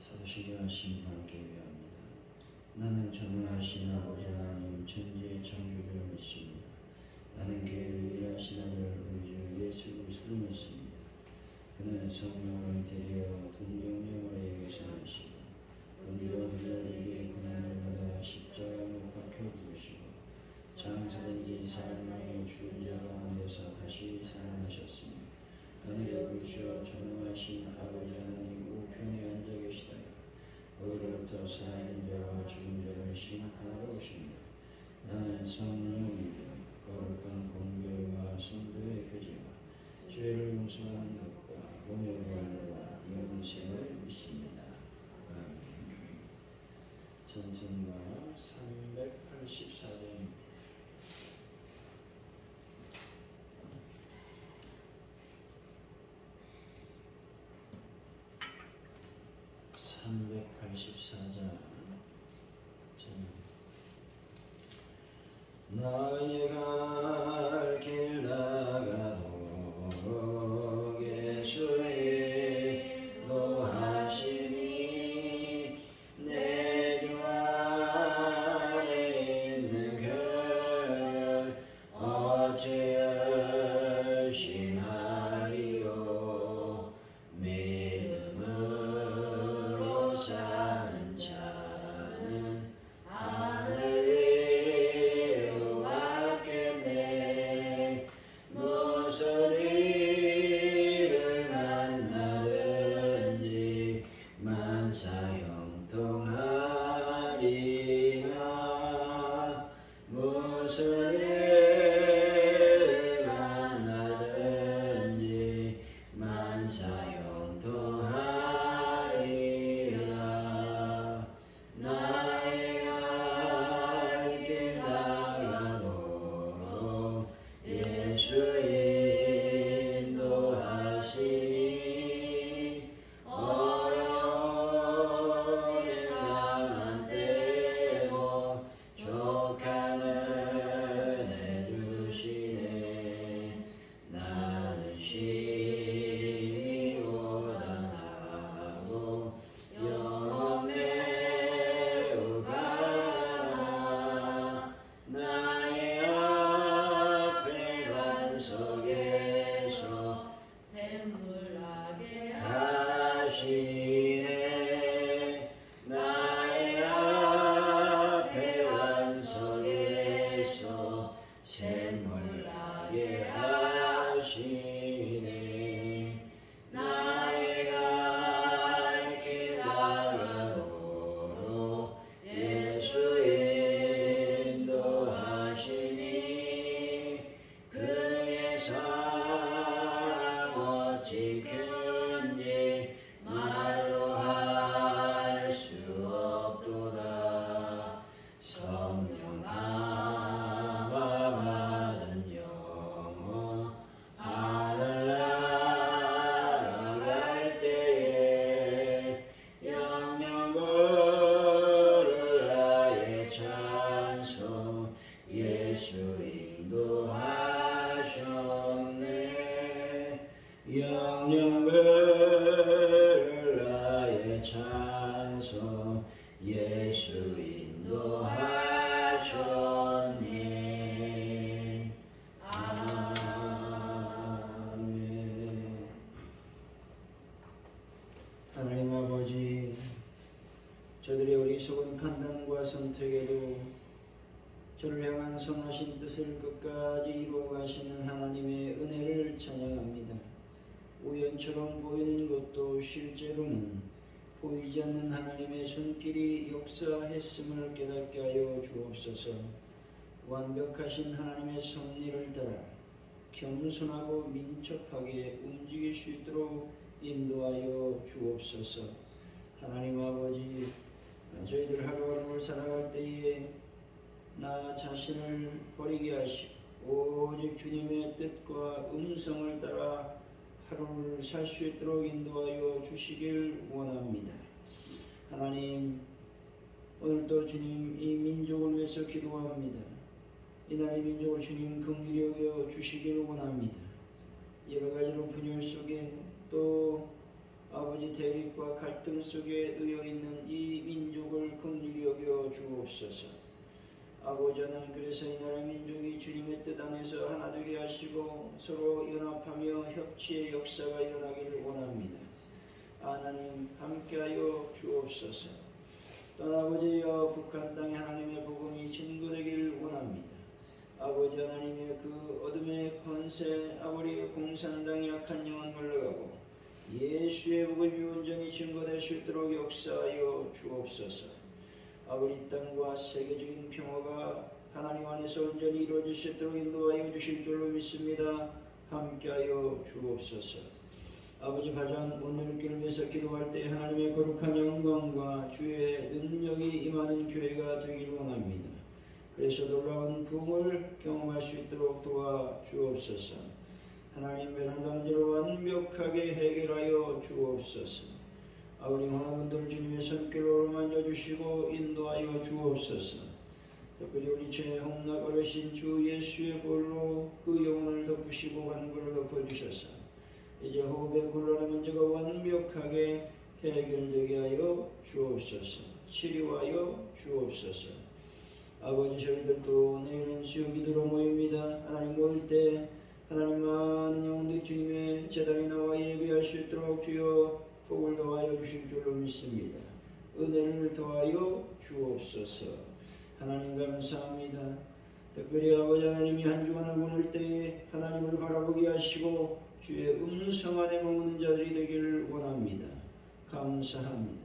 사도신경하신 하나님께 예배합니다. 나는 전능하신 아버지 하나님 천지의 창조주를 믿습니다. 나는 그의 유일하신 아들 우리 주 예수 그리스도를 믿습니다. 그는 성령을 데려 동정녀 마리아에게서 나시고 본디오 빌라에게 고난을 받아 십자가에 못 박혀 죽으시고 장사된 지 사흘 만에 죽은 자 가운데서 다시 살아나셨으며 하늘에 오르시어 전능하신 아버지 하나님 우편에 앉아 계시다가 거기로부터 살아있는 자와 죽은 자를 심판하러 오십니다. 나는 성령을 믿어 거룩한 공교회와 성도의 교제와 죄를 용서하는 것과 몸의 부활과 영생을 믿습니다. 아멘. 찬송가 384장입니다. 384장 나의 갈 길 나가도 예수의 노하시니 내 주 안에 있는 별 어찌 의심하리요 믿음으로 사는 자는 하늘 위로 갔겠네. 무슨 일을 만나든지 만사형통하리라. 무슨 일을 만나든지 만사형통하리라. 나의 갈 길 나가도록 예수 인도하시니 어려운 일 당한 때도 족하는 애 주시네. 나는 심히 고단하고 영원 매우 가난하. 나의 앞에 반석에서 샘물나게 하시네. 나의 앞에 반석에서 샘물나게 하시네. 나의 갈 길 나가도록 예수 인도하시니 그의 사랑 어찌 큰지 말로 할 수 없도다. 성령 감화 받은 영혼 하늘 날아갈 때에 영영 부를 나의 찬송 예수 인도하셨네. 영영 부를 나의 찬송 예수 인도하셨네. 아멘. 하나님 아버지, 저들의 어리석은 판단과 선택에도 저를 향한 선하신 뜻을 끝까지 이루어 가시는 하나님의 은혜를 찬양합니다. 우연처럼 보이는 것도 실제로는 보이지 않는 하나님의 손길이 역사했음을 깨닫게 하여 주옵소서. 완벽하신 하나님의 섭리를 따라 겸손하고 민첩하게 움직일 수 있도록 인도하여 주옵소서. 하나님 아버지, 저희들 하루하루를 살아갈 때에 나 자신을 버리게 하시고 오직 주님의 뜻과 음성을 따라 하루를 살 수 있도록 인도하여 주시길 원합니다. 하나님, 오늘도 주님 이 민족을 위해서 기도합니다. 이날의 민족을 주님 긍휼히 여겨 주시길 원합니다. 여러 가지로 분열 속에 또 아버지 대립과 갈등 속에 놓여 있는 이 민족을 긍휼히 여겨 주옵소서. 아버지 하나님, 그래서 이 나라 민족이 주님의 뜻 안에서 하나 되게 하시고 서로 연합하며 협치의 역사가 일어나기를 원합니다. 하나님 함께하여 주옵소서. 또한 아버지여, 북한 땅에 하나님의 복음이 증거되기를 원합니다. 아버지 하나님의 그 어둠의 권세, 아버지 공산당의 악한 영은 물러가고 예수의 복음이 온전히 증거될 수 있도록 역사하여 주옵소서. 아버지 땅과 세계적인 평화가 하나님 안에서 온전히 이루어질 수 있도록 인도하여 주실 줄로 믿습니다. 함께하여 주옵소서. 아버지, 가장 오늘 길을 위해서 기도할 때 하나님의 거룩한 영광과 주의 능력이 임하는 교회가 되길 원합니다. 그래서 놀라운 부흥을 경험할 수 있도록 도와주옵소서. 하나님, 베란다 문제를 완벽하게 해결하여 주옵소서. 우리 하나님들 주님의 손길로 만져주시고 인도하여 주옵소서. 특별히 우리 최홍락 어르신 주 예수의 볼로 그 영혼을 덮으시고 간구를 덮어주셔서 이제 호흡의 곤란한 문제가 완벽하게 해결되게 하여 주옵소서. 치료하여 주옵소서. 아버지, 저희들도 내일은 수요기도로 모입니다. 하나님 모일 때 하나님 많은 영혼들이 주님의 제단에 나와 예배할 수 있도록 주여 복을 더하여 주실 줄로 믿습니다. 은혜를 더하여 주옵소서. 하나님 감사합니다. 특별히 아버지 하나님이 한 주간을 보낼 때에 하나님을 바라보게 하시고 주의 음성 안에 머무는 자들이 되기를 원합니다. 감사합니다.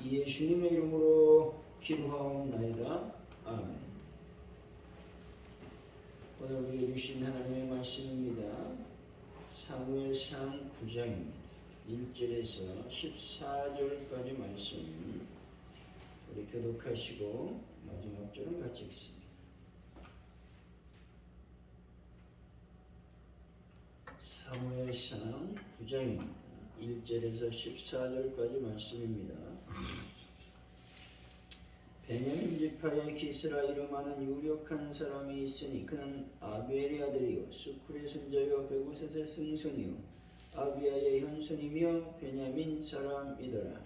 예수님의 이름으로 기도하옵나이다. 아멘. 오늘 우리에게 주신 하나님의 말씀입니다. 사무엘상 9장입니다. 1절에서 14절까지 말씀 우리 교독하시고 마지막 절은 같이 읽습니다. 사무엘상 9장입니다. 1절에서 14절까지 말씀입니다. 베냐민 지파의 기스라 이름하는 유력한 사람이 있으니 그는 아비엘의 아들이요 수쿨의 손자요 베구셋의 승손이요 아비아의 현손이며 베냐민 사람이더라.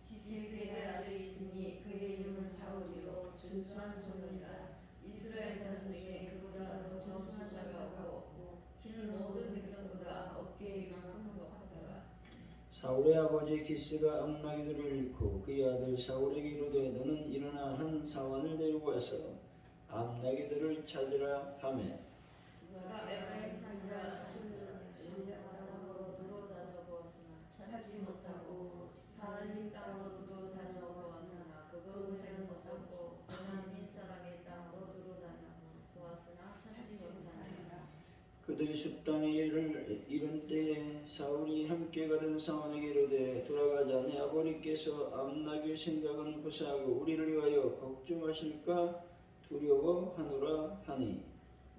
기스의 아들이 있으니 그의 이름은 사울이요 준수한 손이라. 이스라엘 자손 중에 그보다 더 정수한 자가 없고 그는 모든 백성보다 어깨에 이만큼 크더라. 사울의 아버지 기스가 암나기들을 잃고 그의 아들 사울에게 이르되 너는 일어나 한 사원을 데리고 와서 암나기들을 찾으라 하매 그가 에프라임 산지라 실레아 땅으로 들어다녀 보았으나 찾지 못하고 사알림 땅으로 들어다녀 보았으나 그곳에는 없었고 베냐민 사람의 땅으로 들어다녀 보았으나 찾지 못하니라. 그들이 숲 땅에 이른 때에 사울이 함께 가던 사원에게 이르되 돌아가자. 내 아버지께서 암나길 생각은 고사하고 우리를 위하여 걱정하실까 두려워하노라 하니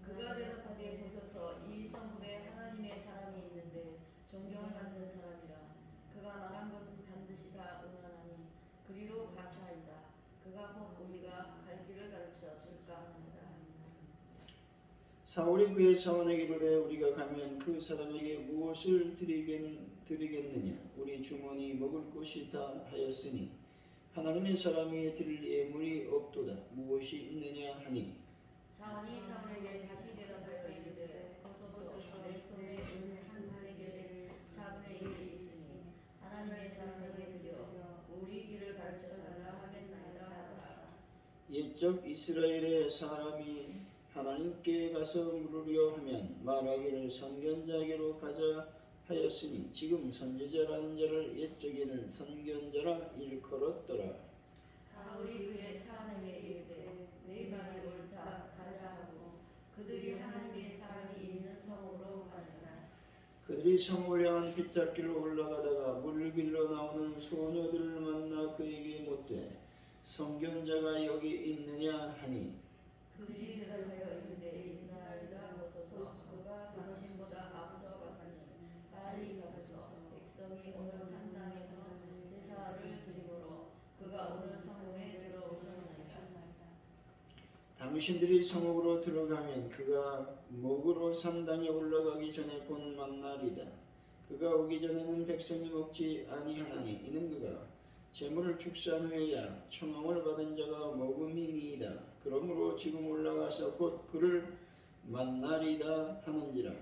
그가 대답하되 보소서 이 성읍에 하나님의 사람이 있는데 존경을 받는 사람이라. 그가 말한 것은 반드시 다 응하나니 그리로 가사이다. 그가 혹 우리가 갈 길을 가르쳐 줄까 하느니라. 사울이 그의 사원에게 이르되 우리가 가면 그 사람에게 무엇을 드리겠느냐. 우리 주머니 먹을 것이 다 하였으니 하나님의 사람이 드릴 예물이 없도다. 무엇이 있느냐 하니 사원이 사울에게 다시 대답하여 이르되 보소서 내 손에 은 한 세겔 4분의 1이 있으니 하나님의 사람에게 드려 우리 길을 가르쳐 달라 하겠나이다 하더라. 옛적 이스라엘의 사람이 하나님께 가서 물으려 하면 말하기를 선견자에게로 가자 하였으니 지금 선지자라는 자를 옛적에는 선견자라 일컬었더라. 사울이 그의 사람에게 이르되 내 말이 옳다 가자 하고 그들이 하나님의 사람이 있는 성으로 가니라. 그들이 성을 향한 빗장길로 올라가다가 물길로 나오는 소녀들을 만나 그에게 묻되 선견자가 여기 있느냐 하니 그들이 대답하여 이르되 있나이다. 보소서 그가 당신보다 앞서 갔으니 빨리 가소서. 백성이 오늘 산 땅에서 제사를 드리므로 그가 오늘 성읍에 들어오셨나이다. 당신들이 성읍으로 들어가면 그가 목으로 산당에 올라가기 전에 본 만날이다. 그가 오기 전에는 백성이 먹지 아니하나니 이는 그가 재물을 축사한 후에야 청함을 받은 자가 먹음이니이다. 그러므로 지금 올라가서 곧 그를 만나리다 하는지라.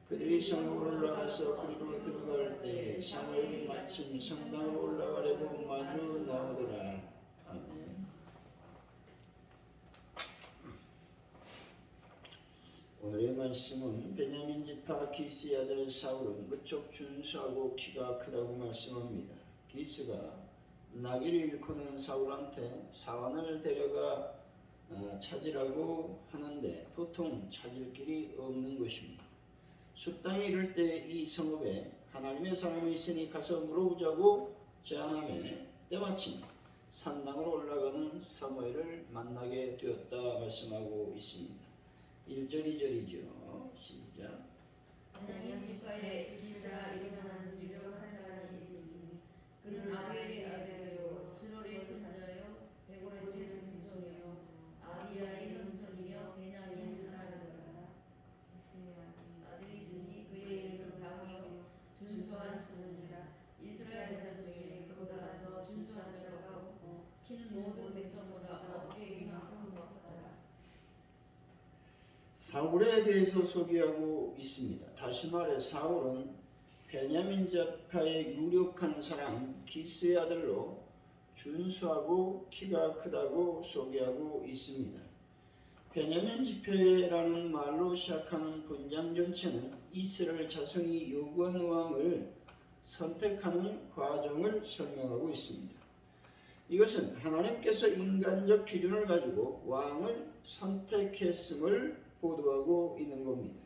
그들이 성읍으로 올라가서 그리로 들어갈 때에 사무엘이 마침 성당으로 올라가려고 마주 나오더라. 아멘. 오늘의 말씀은 베냐민 지파 기스의 아들 사울은 무척 준수하고 키가 크다고 말씀합니다. 기스가 나귀를 잃고는 사울한테 사환을 데려가 찾으라고 하는데 보통 찾을 길이 없는 것입니다. 숲땅에 이를 때 이 성읍에 하나님의 사람이 있으니 가서 물어보자고 제안하며 때마침 산당으로 올라가는 사무엘을 만나게 되었다 말씀하고 있습니다. 1절 2절이죠. 시작. 베냐민 지파에 기스라 이름하는 유력한 사람이 있으니 그는 아벨의 아들이요 스롤의 손자요 베골의 손손이요 아비야의 형손이며 베냐민 사람이라. 아들이 있으니 그의 이름은 사울이요 준수한 소년이라. 이스라엘 자손 중에 그보다 더 준수한 자가 없고 키는 모든 백성보다 어깨 위만큼 높았더라. 사울에 대해서 소개하고 있습니다. 다시 말해 사울은 베냐민 지파의 유력한 사람 기스의 아들로 준수하고 키가 크다고 소개하고 있습니다. 베냐민 지파라는 말로 시작하는 본장 전체는 이스라엘 자손이 요구한 왕을 선택하는 과정을 설명하고 있습니다. 이것은 하나님께서 인간적 기준을 가지고 왕을 선택했음을 보도하고 있는 겁니다.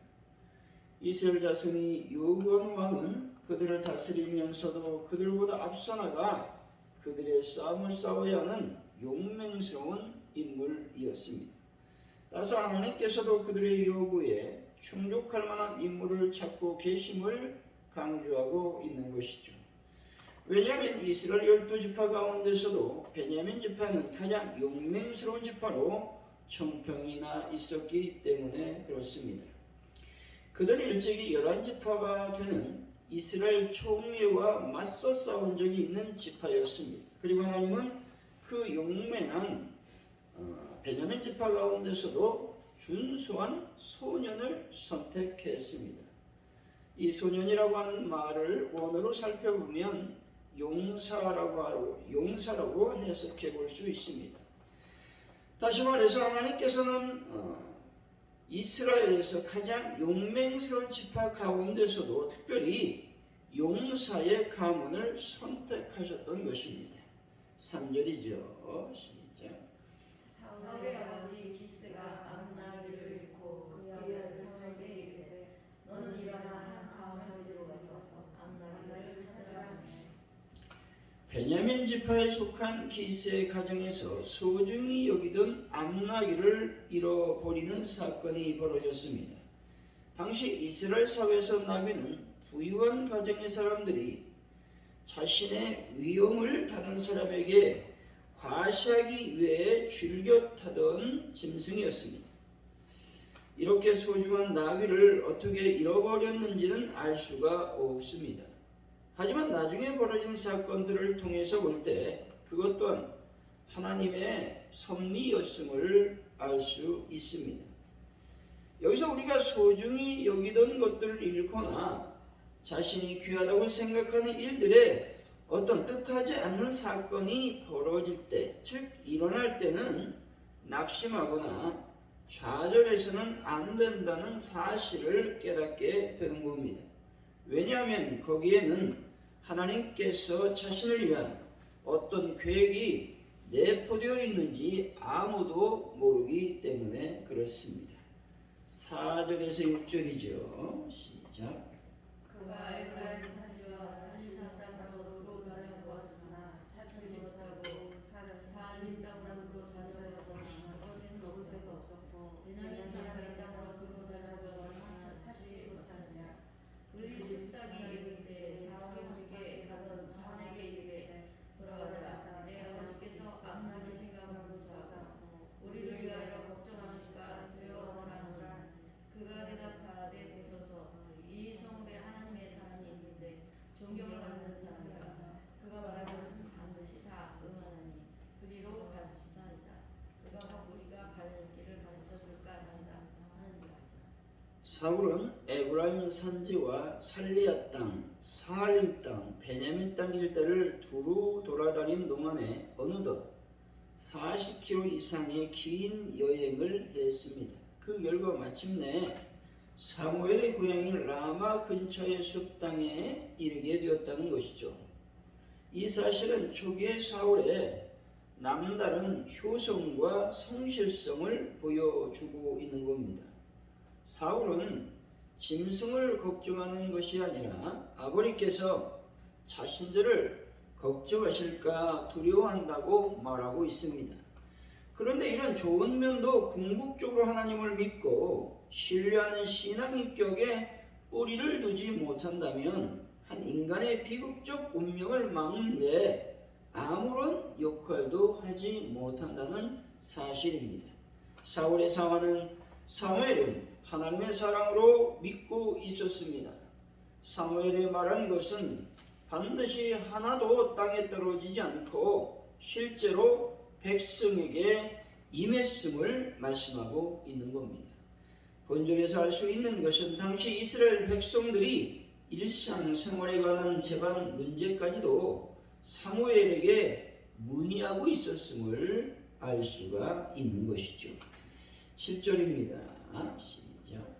이스라엘 자손이 요구한 왕은 그들을 다스리면서도 그들보다 앞서 나가 그들의 싸움을 싸워야 하는 용맹스러운 인물이었습니다. 따라서 하나님께서도 그들의 요구에 충족할 만한 인물을 찾고 계심을 강조하고 있는 것이죠. 왜냐하면 이스라엘 12지파 가운데서도 베냐민 지파는 가장 용맹스러운 지파로 청평이나 있었기 때문에 그렇습니다. 그들은 일찍이 11지파가 되는 이스라엘 총회와 맞서 싸운 적이 있는 지파였습니다. 그리고 하나님은 그 용맹한 베냐민 지파 가운데서도 준수한 소년을 선택했습니다. 이 소년이라고 하는 말을 원어로 살펴보면 용사라고 해석해 볼 수 있습니다. 다시 말해서 하나님께서는 이스라엘에서 가장 용맹스러운 지파 가운데서도 특별히 용사의 가문을 선택하셨던 것입니다. 3절이죠. 시작. 사울의 아버지 기스가 암나기를 잃고 그의 아들 사울에게 이르되 너는 일어나 한 사무엘로 가서 암나기를 찾으라 하매. 베냐민 지파에 속한 기스의 가정에서 소중히 여기던 암나기를 잃어버리는 사건이 벌어졌습니다. 당시 이스라엘 사회에서 나귀는 부유한 가정의 사람들이 자신의 위험을 다른 사람에게 과시하기 위해 즐겨 타던 짐승이었습니다. 이렇게 소중한 나귀를 어떻게 잃어버렸는지는 알 수가 없습니다. 하지만 나중에 벌어진 사건들을 통해서 볼 때 그것 또한 하나님의 섭리였음을 알 수 있습니다. 여기서 우리가 소중히 여기던 것들을 잃거나 자신이 귀하다고 생각하는 일들에 어떤 뜻하지 않는 사건이 벌어질 때, 즉 일어날 때는 낙심하거나 좌절해서는 안 된다는 사실을 깨닫게 되는 겁니다. 왜냐하면 거기에는 하나님께서 자신을 위한 어떤 계획이 내포되어 있는지 아무도 모르기 때문에 그렇습니다. 4절에서 6절이죠. 시작. 그가 에브라임 산지와 사실상 땅으로 다녀보았으나 찾지 못하고 사lim 땅으로 다녀보았으나 그곳에는 없었고 베냐민 사람의 땅으로 다녀보았으나 찾지 못하느냐. 그들이 숲땅에 이를 때 사울이 함께 가던 사람에게 이르되 돌아가자. 내 아버지께서 암나기 생각하고서 우리를 위하여 걱정하실까 두려워하노라. 그가 대답하되 보소서 이 성읍에 하나님의 사람이 있는데 사울은 에브라임 산지와 살리아 땅, 사할림 땅, 베냐민 땅 일대를 두루 돌아다닌 동안에 어느덧 40km 이상의 긴 여행을 했습니다. 그 결과 마침내 사무엘의 고향인 라마 근처의 숲 땅에 이르게 되었다는 것이죠. 이 사실은 초기의 사울의 남다른 효성과 성실성을 보여주고 있는 겁니다. 사울은 짐승을 걱정하는 것이 아니라 아버지께서 자신들을 걱정하실까 두려워한다고 말하고 있습니다. 그런데 이런 좋은 면도 궁극적으로 하나님을 믿고 신뢰하는 신앙 인격에 뿌리를 두지 못한다면 한 인간의 비극적 운명을 막는데 아무런 역할도 하지 못한다는 사실입니다. 사울의 상황은 사무엘은 하나님의 사랑으로 믿고 있었습니다. 사무엘이 말한 것은 반드시 하나도 땅에 떨어지지 않고 실제로 백성에게 임했음을 말씀하고 있는 겁니다. 본절에서 알 수 있는 것은 당시 이스라엘 백성들이 일상생활에 관한 재반 문제까지도 사무엘에게 문의하고 있었음을 알 수가 있는 것이죠. 7절입니다. 시작.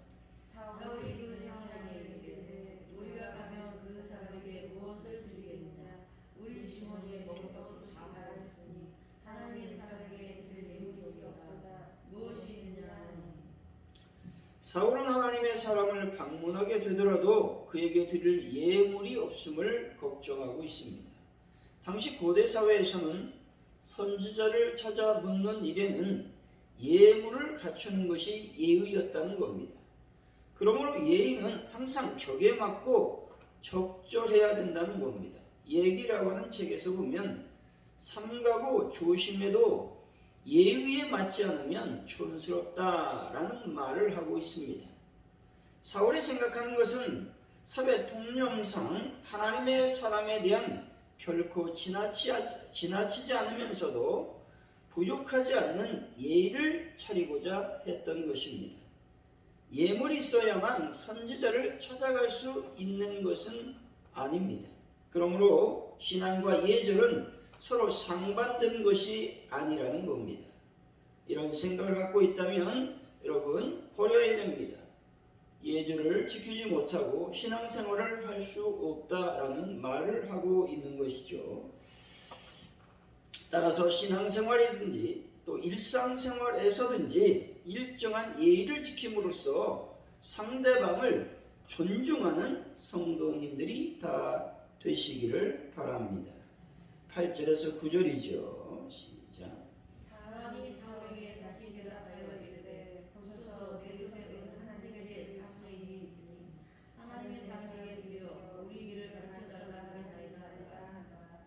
사울이 그 사람에게 이르되 우리가 가면 그 사람에게 무엇을 드리겠느냐? 우리 주머니에 먹을 것이 다 하였으니 하나님의 사람에게 드릴 예물이 없도다. 무엇이 있느냐 하니. 사울은 하나님의 사람을 방문하게 되더라도 그에게 드릴 예물이 없음을 걱정하고 있습니다. 당시 고대 사회에서는 선지자를 찾아 묻는 일에는 예물을 갖추는 것이 예의였다는 겁니다. 그러므로 예의는 항상 격에 맞고 적절해야 된다는 겁니다. 예기라고 하는 책에서 보면 삼가고 조심해도 예의에 맞지 않으면 촌스럽다라는 말을 하고 있습니다. 사울이 생각하는 것은 사회 통념상 하나님의 사람에 대한 결코 지나치지 않으면서도 부족하지 않는 예의를 차리고자 했던 것입니다. 예물이 있어야만 선지자를 찾아갈 수 있는 것은 아닙니다. 그러므로 신앙과 예절은 서로 상반된 것이 아니라는 겁니다. 이런 생각을 갖고 있다면 여러분 버려야 됩니다. 예절을 지키지 못하고 신앙생활을 할 수 없다라는 말을 하고 있는 것이죠. 따라서 신앙생활이든지 또 일상생활에서든지 일정한 예의를 지킴으로써 상대방을 존중하는 성도님들이 다 되시기를 바랍니다. 8절에서 9절이죠. 시작. 사울이 사울에게 다시 대답하여 이르되 보소서 내 손에 한 세겔의 사슬이 있으니 하나님의 사람에게 드려 우리 길을 가르쳐달라 하나이다 하더라.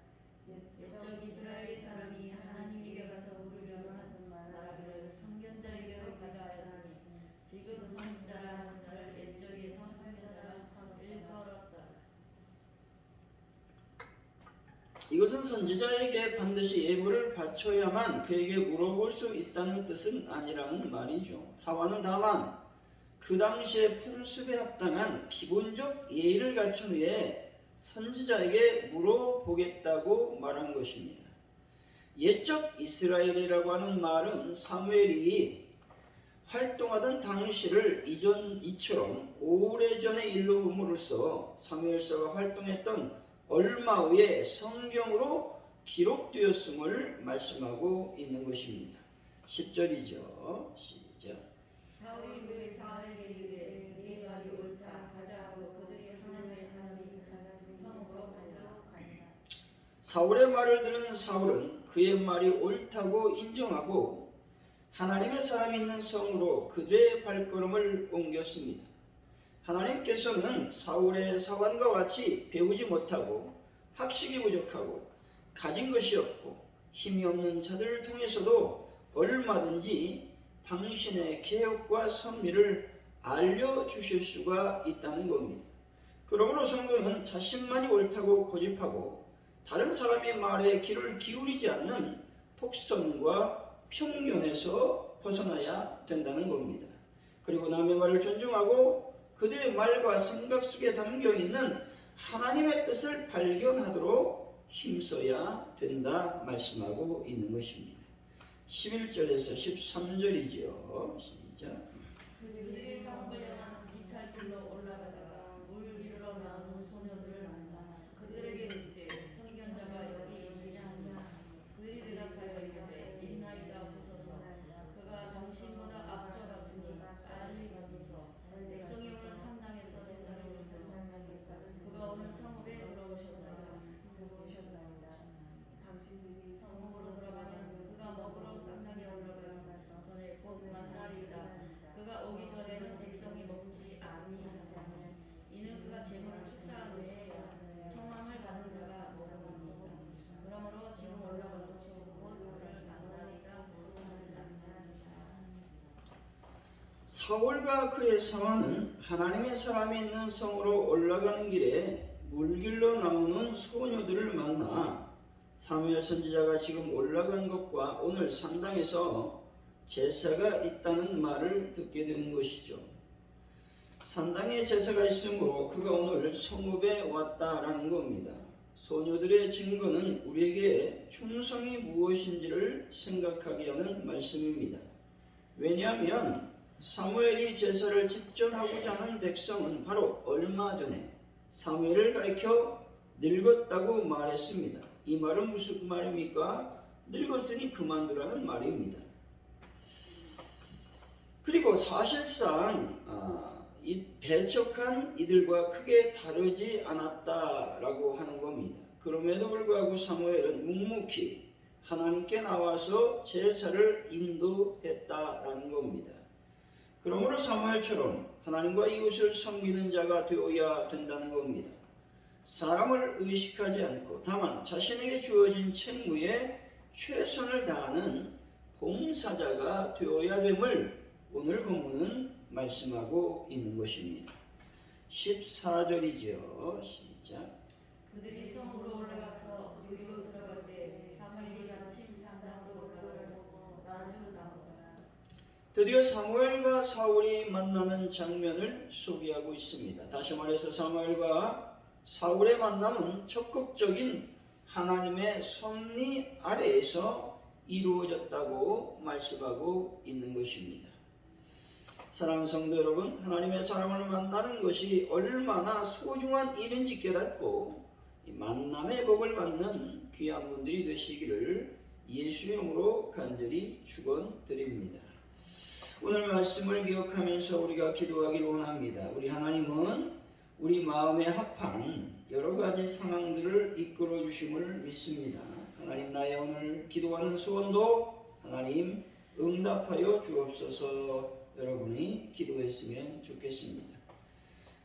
옛적 이스라엘 사람이 하나님에게 가서 물으려면 말하기를 선견자에게로 가자 하였으니 지금 선지자라 하는 자를 옛적에서 선견자라 일컬었더라. 이것은 선지자에게 반드시 예물을 바쳐야만 그에게 물어볼 수 있다는 뜻은 아니라는 말이죠. 사화는 다만 그 당시의 풍습에 합당한 기본적 예의를 갖춘 후에 선지자에게 물어보겠다고 말한 것입니다. 옛적 이스라엘이라고 하는 말은 사무엘이 활동하던 당시를 이처럼 오래전의 일로 봄으로써 사무엘서가 활동했던 얼마 후에 성경으로 기록되었음을 말씀하고 있는 것입니다. 10절이죠. 시작. 사울이 그의 사울에게 이르되 네 말이 옳다 가자 하고 그들이 하나님의 사람이 사는 성으로 가니라. 사울의 말을 들은 사울은 그의 말이 옳다고 인정하고 하나님의 사람이 있는 성으로 그들의 발걸음을 옮겼습니다. 하나님께서는 사울의 사환과 같이 배우지 못하고 학식이 부족하고 가진 것이 없고 힘이 없는 자들을 통해서도 얼마든지 당신의 개혁과 섭리를 알려주실 수가 있다는 겁니다. 그러므로 성도는 자신만이 옳다고 고집하고 다른 사람의 말에 귀를 기울이지 않는 독선과 편견에서 벗어나야 된다는 겁니다. 그리고 남의 말을 존중하고 그들의 말과 생각 속에 담겨 있는 하나님의 뜻을 발견하도록 힘써야 된다 말씀하고 있는 것입니다. 11절에서 13절이죠. 시작. 그들이 성읍을 향하는 비탈길로 올라가다가 물 위로 나오는 소녀들을 만나 그들에게 이르되 선견자가 여기 있느냐. 그들이 대답하여 이르되 있나이다 보소서. 그가 당신보다 앞서갔으니 빨리 가소서. 백성이 오늘 산당에서 제사를 드리고 그가 오늘 성읍에 들어오셨나이다. 당신들이 성읍으로 들어가면 그가 먹으러 산당에 올라가서 전에 곧 만나리이다. 그가 오기 전에는 백성이 먹지 아니하냐. 이는 그가 재물을 축사한 후에 청함을 받은 자가 먹으니이다. 그러므로 지금 올라가서 곧 그를 만나리이다 하느니라. 사울과 그의 사환은 하나님의 사람이 있는 성으로 올라가는 길에 물길로 나오는 소녀들을 만나 사무엘 선지자가 지금 올라간 것과 오늘 산당에서 제사가 있다는 말을 듣게 되는 것이죠. 산당에 제사가 있으므로 그가 오늘 성읍에 왔다라는 겁니다. 소녀들의 증거는 우리에게 충성이 무엇인지를 생각하게 하는 말씀입니다. 왜냐하면 사무엘이 제사를 집전하고자 하는 백성은 바로 얼마 전에 사무엘을 가리켜 늙었다고 말했습니다. 이 말은 무슨 말입니까? 늙었으니 그만두라는 말입니다. 그리고 사실상 이 배척한 이들과 크게 다르지 않았다라고 하는 겁니다. 그럼에도 불구하고 사무엘은 묵묵히 하나님께 나와서 제사를 인도했다라는 겁니다. 그러므로 사무엘처럼 하나님과 이웃을 섬기는 자가 되어야 된다는 겁니다. 사람을 의식하지 않고 다만 자신에게 주어진 책무에 최선을 다하는 봉사자가 되어야 됨을 오늘 본문은 말씀하고 있는 것입니다. 14절이죠. 시작. 그들이 성으로 올라가서 유리로 들어갈 때 사무엘이 마침 산당으로 올라가고 마주 나오더라. 드디어 사무엘과 사울이 만나는 장면을 소개하고 있습니다. 다시 말해서 사무엘과 사울의 만남은 적극적인 하나님의 섭리 아래에서 이루어졌다고 말씀하고 있는 것입니다. 사랑하는 성도 여러분, 하나님의 사람을 만나는 것이 얼마나 소중한 일인지 깨닫고 이 만남의 복을 받는 귀한 분들이 되시기를 예수의 이름으로 간절히 축원드립니다. 오늘 말씀을 기억하면서 우리가 기도하기를 원합니다. 우리 하나님은 우리 마음에 합한 여러 가지 상황들을 이끌어 주심을 믿습니다. 하나님, 나의 오늘 기도하는 소원도 하나님 응답하여 주옵소서. 여러분이 기도했으면 좋겠습니다.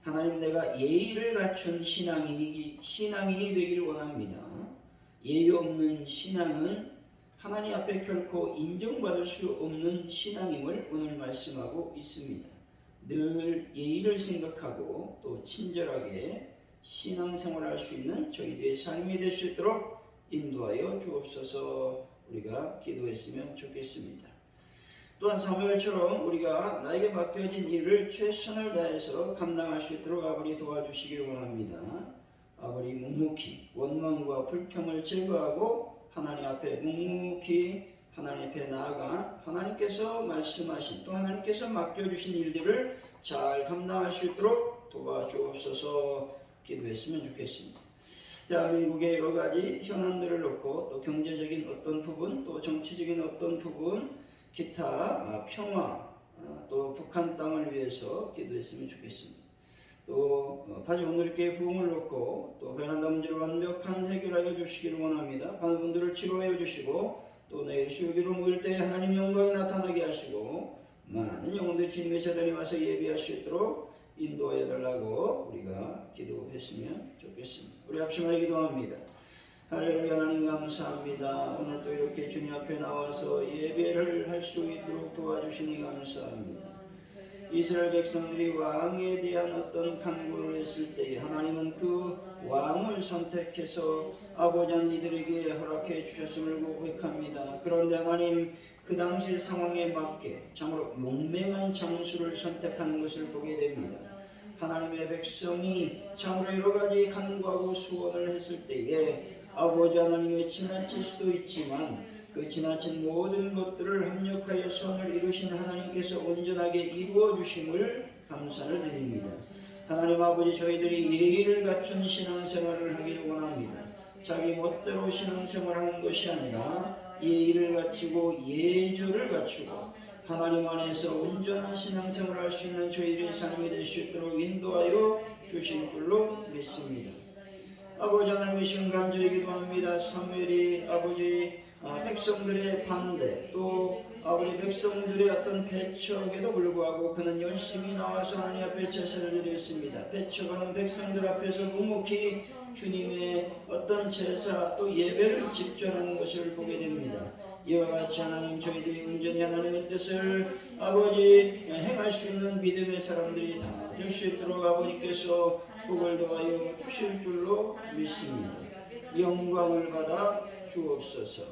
하나님, 내가 예의를 갖춘 신앙인이 되기를 원합니다. 예의 없는 신앙은 하나님 앞에 결코 인정받을 수 없는 신앙임을 오늘 말씀하고 있습니다. 늘 예의를 생각하고 또 친절하게 신앙생활을 할 수 있는 저희들의 삶이 될 수 있도록 인도하여 주옵소서. 우리가 기도했으면 좋겠습니다. 또한 사무엘처럼 우리가 나에게 맡겨진 일을 최선을 다해서 감당할 수 있도록 아버지 도와주시기를 원합니다. 아버지 묵묵히 원망과 불평을 제거하고 하나님 앞에 묵묵히 하나님 앞에 나아가 하나님께서 말씀하신 또 하나님께서 맡겨주신 일들을 잘 감당할 수 있도록 도와주옵소서. 기도했으면 좋겠습니다. 대한민국의 여러 가지 현안들을 놓고 또 경제적인 어떤 부분 또 정치적인 어떤 부분 기타 평화 또 북한 땅을 위해서 기도했으면 좋겠습니다. 또 파주 오늘교회 부흥을 놓고 또 베란다 문제를 완벽한 해결하여 주시기를 원합니다. 많은 분들을 치료하여 주시고 또 내일 수요일로 모일 때 하나님의 영광이 나타나게 하시고 많은 영혼들이 주님의 재단에 와서 예배할 수 있도록 인도하여 달라고 우리가 기도했으면 좋겠습니다. 우리 합심하여 기도합니다. 할렐루야. 하나님 감사합니다. 오늘 또 이렇게 주님 앞에 나와서 예배를 할 수 있도록 도와주시니 감사합니다. 이스라엘 백성들이 왕에 대한 어떤 간구를 했을 때에 하나님은 그 왕을 선택해서 아버지 이들에게 허락해 주셨음을 고백합니다. 그런데 하나님 그 당시 상황에 맞게 참으로 용맹한 장수를 선택하는 것을 보게 됩니다. 하나님의 백성이 참으로 여러 가지 간구하고 수원을 했을 때에 아버지 하나님의 지나칠 수도 있지만 그 지나친 모든 것들을 합력하여 선을 이루신 하나님께서 온전하게 이루어 주심을 감사를 드립니다. 하나님 아버지, 저희들이 예의를 갖춘 신앙생활을 하기를 원합니다. 자기 멋대로 신앙생활하는 것이 아니라 예의를 갖추고 예절을 갖추고 하나님 안에서 온전한 신앙생활을 할 수 있는 저희들의 삶이 될 수 있도록 인도하여 주실 줄로 믿습니다. 아버지 하나님, 이 시간 간절히 기도합니다. 사무엘이 아버지 백성들의 반대, 또 아버지 백성들의 어떤 배척에도 불구하고 그는 열심히 나와서 하나님 앞에 제사를 드렸습니다. 배척하는 백성들 앞에서 묵묵히 주님의 어떤 제사 또 예배를 집전하는 것을 보게 됩니다. 이와 같이 하나님, 저희들이 온전히 하나님의 뜻을 아버지 행할 수 있는 믿음의 사람들이 다 될 수 있도록 아버지께서 복을 더하여 주실 줄로 믿습니다. 영광을 받아 주옵소서.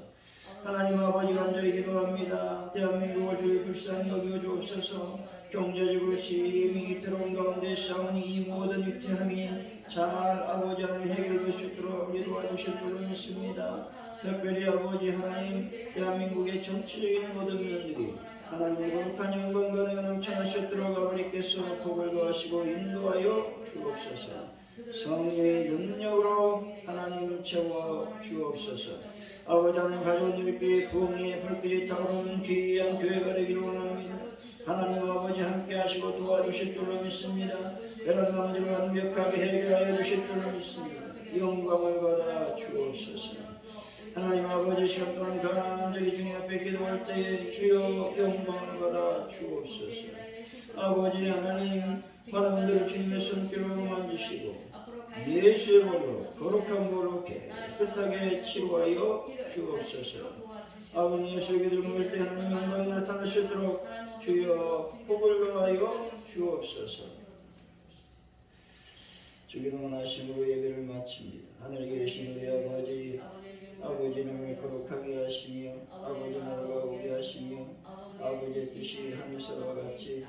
하나님 아버지, 간절히 기도합니다. 대한민국을 주의 불쌍히 여겨 주옵소서. 경제적으로 심히 위태로운 가운데 싸우는 이 모든 위태함이 잘 아버지 하나님 해결될 수 있도록 아버지 도와주실 줄로 믿습니다. 특별히 아버지 하나님, 대한민국의 정치적인 모든 면들이 하나님의 거룩한 영광과 은혜가 넘쳐나셨도록 아버지께서 복을 도하시고 인도하여 주옵소서. 성령의 능력으로 하나님 채워 주옵소서. 아버지 하나님, 가져온 이렇게 부흥의 불길이 타오르는 귀한 교회가 되기를 원합니다. 하나님 아버지 함께 하시고 도와주실 줄로 믿습니다. 여러 문제를 완벽하게 해결하여 주실 줄로 믿습니다. 영광을 받아 주옵소서. 하나님 아버지, 시간 동안 간절히 주님 앞에 기도할 때에 주여 영광을 받아 주옵소서. 아버지 하나님, 많은 분들을 주님의 손길로 만지시고 예수의 볼로 거룩한 볼로 깨끗하게 치유하여 주옵소서. 아버지, 예수의 기도를 먹을 때 하나님 영광이 나타나시도록 주여 복을 더하여 주옵소서. 주기도문 하심으로 예배를 마칩니다. 하늘에 계신 우리 아버지, 아버지 이름을 거룩하게 하시며 아버지 나라가 오게 하시며 아버지의 뜻이 하늘에서와 같이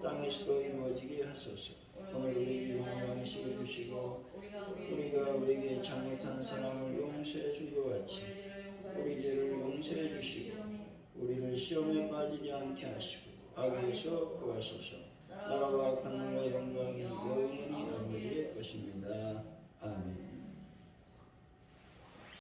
땅에서도 이루어지게 하소서. 오늘 우리 영원한 양식을 주시고 우리가 우리에게 잘못한 사람을 용서해 준 것 같이 우리 죄를 용서해 주시고 우리를 시험에 빠지지 않게 하시고 악에서 구하소서. 나라와 권능과 영광이 영원히 아버지의 것입니다. 아멘.